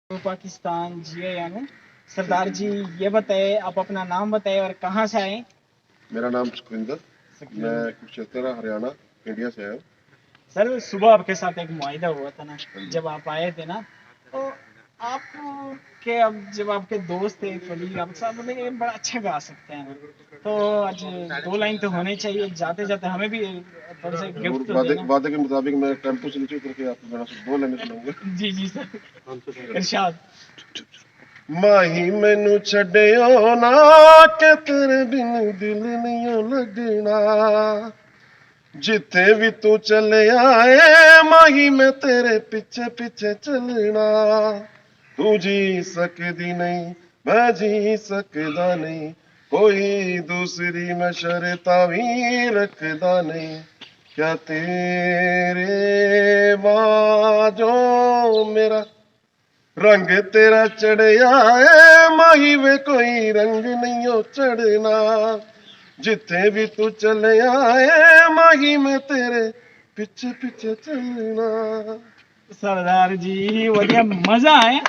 तो पाकिस्तान जिए यानू सरदार जी, ये बताए आप अपना नाम बताए और कहाँ से आए। मेरा नाम सुखविंदर, मैं कुरुक्षेत्र हरियाणा इंडिया से आया हूँ। सर सुबह आपके साथ एक मुआहिदा हुआ था ना, जब आप आए थे ना, तो आप के अब जब आपके दोस्त थे कलीग आपके साथ बोले ये बड़ा अच्छा गा सकते हैं, तो आज 2 लाइन तो होने चाहिए, जाते जाते हमें भी थोड़े से जरूर, गिफ्ट तो वादे देना। वादे के मुताबिक मैं टेम्पो से नीचे उतर के आपको मेरा 2 लाइन सुनाऊंगा। जी जी सर, इरशाद। माही मैनू छड्डियो ना के तेरे बिन दिल नहीं लगना, जिथे भी तू चले आए माही मैं तेरे पीछे पीछे चलना। तू जी सकदी नहीं मैं जी सकदा नहीं, कोई दूसरी मैं शर्ता भी रखदा नहीं। क्या तेरे बाजो मेरा रंग तेरा चढ़िया है माही वे कोई रंग नहीं हो चढ़ना, जिथे भी तू चले आए माही में तेरे पीछे पीछे चलना। सरदार जी बढ़िया, मजा आया।